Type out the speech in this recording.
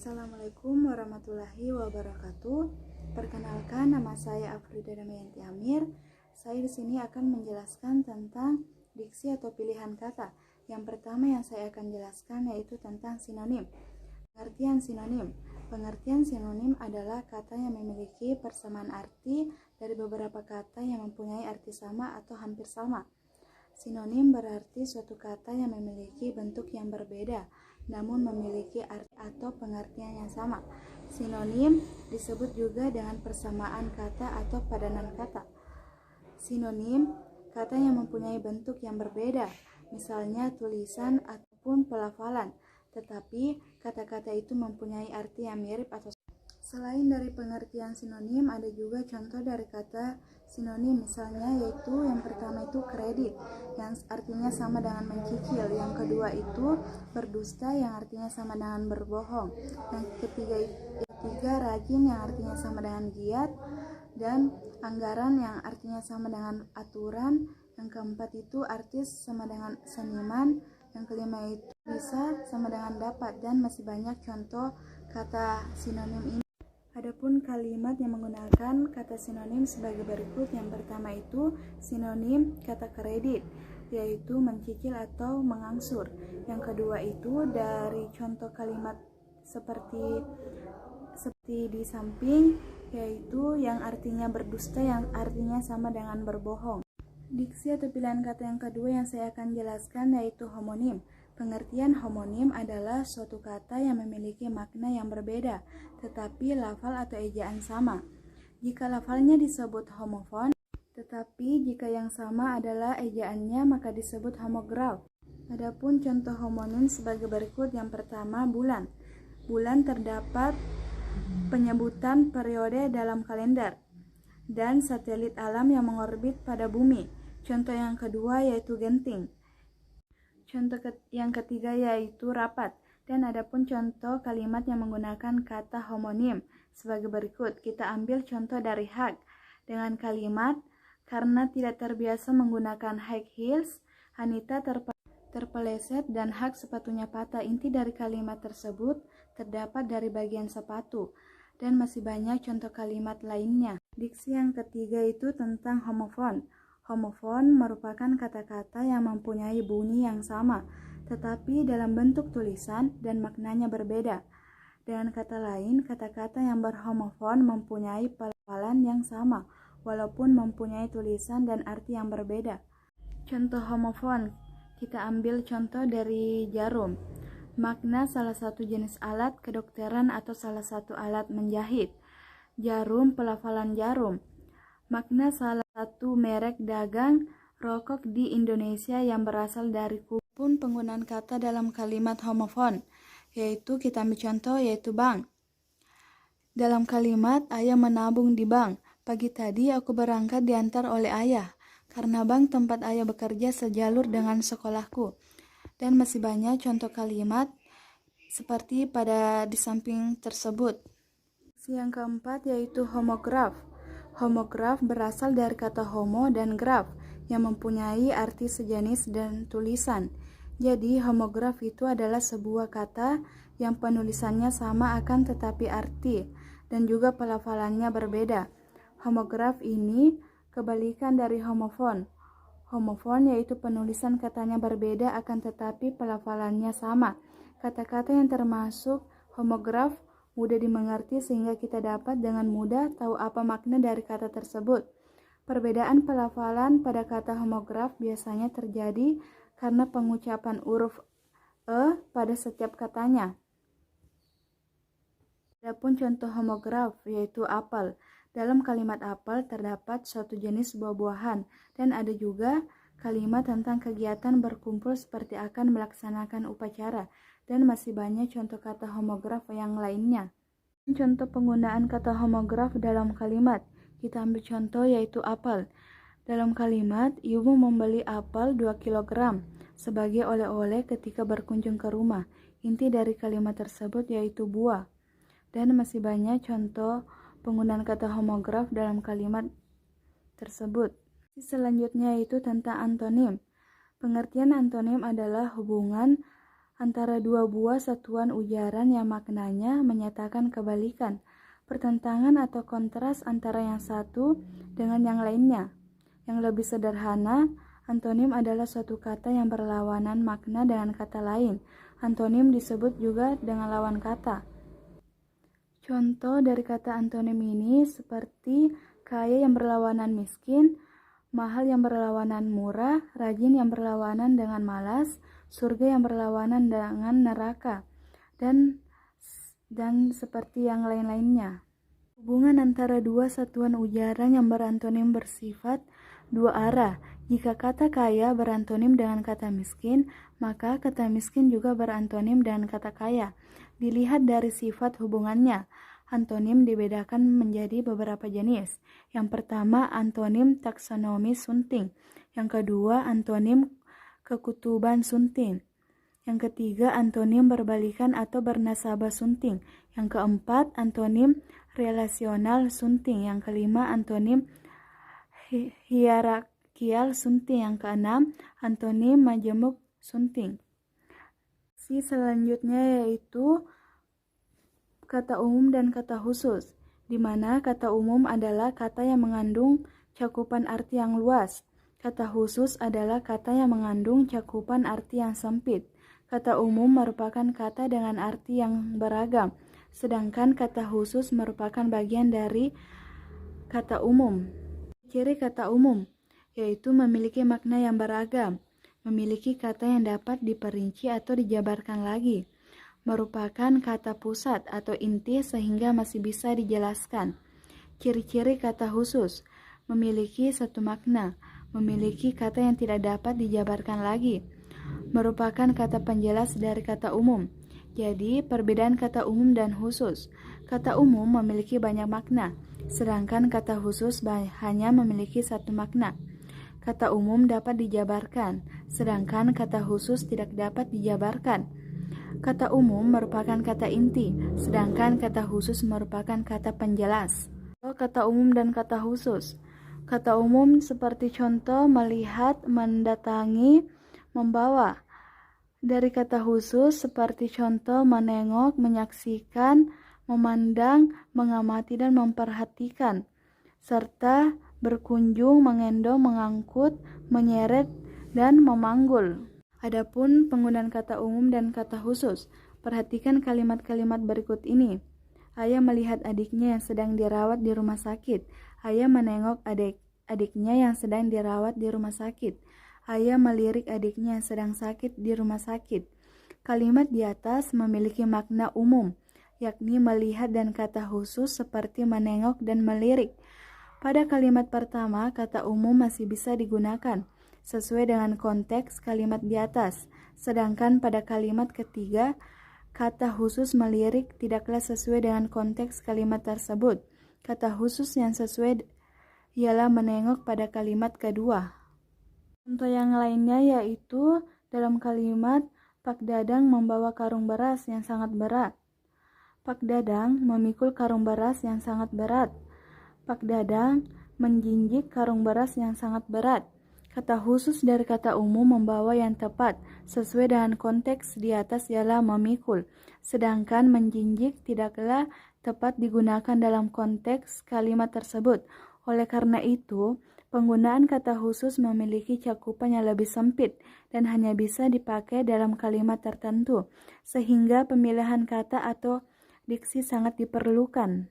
Assalamualaikum warahmatullahi wabarakatuh. Perkenalkan, nama saya Afrida Damayanti Amir. Saya di sini akan menjelaskan tentang diksi atau pilihan kata. Yang pertama yang saya akan jelaskan yaitu tentang sinonim. Pengertian sinonim. Pengertian sinonim adalah kata yang memiliki persamaan arti dari beberapa kata yang mempunyai arti sama atau hampir sama. Sinonim berarti suatu kata yang memiliki bentuk yang berbeda, namun memiliki arti atau pengertian yang sama. Sinonim disebut juga dengan persamaan kata atau padanan kata. Sinonim, kata yang mempunyai bentuk yang berbeda, misalnya tulisan ataupun pelafalan, tetapi kata-kata itu mempunyai arti yang mirip atau sama. Selain dari pengertian sinonim, ada juga contoh dari kata sinonim, misalnya yaitu yang pertama itu kredit, yang artinya sama dengan mencicil. Yang kedua itu berdusta, yang artinya sama dengan berbohong. Yang ketiga rajin, yang artinya sama dengan giat. Dan anggaran, yang artinya sama dengan aturan. Yang keempat itu artis, sama dengan seniman. Yang kelima itu bisa, sama dengan dapat. Dan masih banyak contoh kata sinonim ini. Adapun kalimat yang menggunakan kata sinonim sebagai berikut. Yang pertama itu sinonim kata kredit, yaitu mencicil atau mengangsur. Yang kedua itu dari contoh kalimat seperti di samping, yaitu yang artinya berdusta, yang artinya sama dengan berbohong. Diksi atau pilihan kata yang kedua yang saya akan jelaskan yaitu homonim. Pengertian homonim adalah suatu kata yang memiliki makna yang berbeda, tetapi lafal atau ejaan sama. Jika lafalnya disebut homofon, tetapi jika yang sama adalah ejaannya maka disebut homograf. Adapun contoh homonim sebagai berikut. Yang pertama, bulan. Bulan terdapat penyebutan periode dalam kalender dan satelit alam yang mengorbit pada bumi. Contoh yang kedua yaitu genting. Contoh yang ketiga yaitu rapat. Dan adapun contoh kalimat yang menggunakan kata homonim sebagai berikut. Kita ambil contoh dari hak dengan kalimat, karena tidak terbiasa menggunakan high heels, Anita terpeleset dan hak sepatunya patah. Inti dari kalimat tersebut terdapat dari bagian sepatu. Dan masih banyak contoh kalimat lainnya. Diksi yang ketiga itu tentang homofon. Homofon merupakan kata-kata yang mempunyai bunyi yang sama, tetapi dalam bentuk tulisan dan maknanya berbeda. Dengan kata lain, kata-kata yang berhomofon mempunyai pelafalan yang sama, walaupun mempunyai tulisan dan arti yang berbeda. Contoh homofon, kita ambil contoh dari jarum. Makna salah satu jenis alat kedokteran atau salah satu alat menjahit. Jarum, pelafalan jarum. Makna salah satu merek dagang rokok di Indonesia yang berasal dari pun penggunaan kata dalam kalimat homofon, yaitu kita ambil contoh yaitu bank. Dalam kalimat, ayah menabung di bank. Pagi tadi aku berangkat diantar oleh ayah, karena bank tempat ayah bekerja sejalur dengan sekolahku. Dan masih banyak contoh kalimat seperti pada di samping tersebut. Yang keempat yaitu homograf. Homograf berasal dari kata homo dan graf yang mempunyai arti sejenis dan tulisan. Jadi homograf itu adalah sebuah kata yang penulisannya sama akan tetapi arti dan juga pelafalannya berbeda. Homograf ini kebalikan dari homofon. Homofon yaitu penulisan katanya berbeda akan tetapi pelafalannya sama. Kata-kata yang termasuk homograf mudah dimengerti sehingga kita dapat dengan mudah tahu apa makna dari kata tersebut. Perbedaan pelafalan pada kata homograf biasanya terjadi karena pengucapan huruf e pada setiap katanya. Adapun contoh homograf yaitu apel. Dalam kalimat apel terdapat suatu jenis buah-buahan dan ada juga kalimat tentang kegiatan berkumpul seperti akan melaksanakan upacara. Dan masih banyak contoh kata homograf yang lainnya. Contoh penggunaan kata homograf dalam kalimat. Kita ambil contoh yaitu apel. Dalam kalimat, ibu membeli apel 2 kg sebagai oleh-oleh ketika berkunjung ke rumah. Inti dari kalimat tersebut yaitu buah. Dan masih banyak contoh penggunaan kata homograf dalam kalimat tersebut. Selanjutnya itu tentang antonim. Pengertian antonim adalah hubungan antara dua buah satuan ujaran yang maknanya menyatakan kebalikan, pertentangan atau kontras antara yang satu dengan yang lainnya. Yang lebih sederhana, antonim adalah suatu kata yang berlawanan makna dengan kata lain. Antonim disebut juga dengan lawan kata. Contoh dari kata antonim ini seperti kaya yang berlawanan miskin, mahal yang berlawanan murah, rajin yang berlawanan dengan malas, surga yang berlawanan dengan neraka, dan seperti yang lain-lainnya. Hubungan antara dua satuan ujaran yang berantonim bersifat dua arah. Jika kata kaya berantonim dengan kata miskin, maka kata miskin juga berantonim dengan kata kaya. Dilihat dari sifat hubungannya, antonim dibedakan menjadi beberapa jenis. Yang pertama, antonim taksonomi sunting. Yang kedua, antonim kekutuban sunting. Yang ketiga, antonim berbalikan atau bernasabah sunting. Yang keempat, antonim relasional sunting. Yang kelima, antonim hierarkial sunting. Yang keenam, antonim majemuk sunting. Selanjutnya yaitu kata umum dan kata khusus, di mana kata umum adalah kata yang mengandung cakupan arti yang luas. Kata khusus adalah kata yang mengandung cakupan arti yang sempit. Kata umum merupakan kata dengan arti yang beragam, sedangkan kata khusus merupakan bagian dari kata umum. Ciri kata umum yaitu memiliki makna yang beragam, memiliki kata yang dapat diperinci atau dijabarkan lagi, merupakan kata pusat atau inti sehingga masih bisa dijelaskan. Ciri-ciri kata khusus: memiliki satu makna, memiliki kata yang tidak dapat dijabarkan lagi, merupakan kata penjelas dari kata umum. Jadi, perbedaan kata umum dan khusus. Kata umum memiliki banyak makna, sedangkan kata khusus hanya memiliki satu makna. Kata umum dapat dijabarkan, sedangkan kata khusus tidak dapat dijabarkan. Kata umum merupakan kata inti, sedangkan kata khusus merupakan kata penjelas. Kata umum dan kata khusus. Kata umum seperti contoh melihat, mendatangi, membawa. Dari kata khusus seperti contoh menengok, menyaksikan, memandang, mengamati dan memperhatikan, serta berkunjung, mengendong, mengangkut, menyeret, dan memanggul. Adapun penggunaan kata umum dan kata khusus, perhatikan kalimat-kalimat berikut ini. Ayah melihat adiknya yang sedang dirawat di rumah sakit. Ayah menengok adiknya yang sedang dirawat di rumah sakit. Ayah melirik adiknya yang sedang sakit di rumah sakit. Kalimat di atas memiliki makna umum, yakni melihat, dan kata khusus seperti menengok dan melirik. Pada kalimat pertama, kata umum masih bisa digunakan sesuai dengan konteks kalimat di atas, sedangkan pada kalimat ketiga, kata khusus melirik tidaklah sesuai dengan konteks kalimat tersebut. Kata khusus yang sesuai ialah menengok pada kalimat kedua. Contoh yang lainnya yaitu dalam kalimat Pak Dadang membawa karung beras yang sangat berat. Pak Dadang memikul karung beras yang sangat berat. Pak Dadang menjinjik karung beras yang sangat berat. Kata khusus dari kata umum membawa yang tepat sesuai dengan konteks di atas ialah memikul, sedangkan menjinjik tidaklah tepat digunakan dalam konteks kalimat tersebut. Oleh karena itu, penggunaan kata khusus memiliki cakupan yang lebih sempit dan hanya bisa dipakai dalam kalimat tertentu, sehingga pemilihan kata atau diksi sangat diperlukan.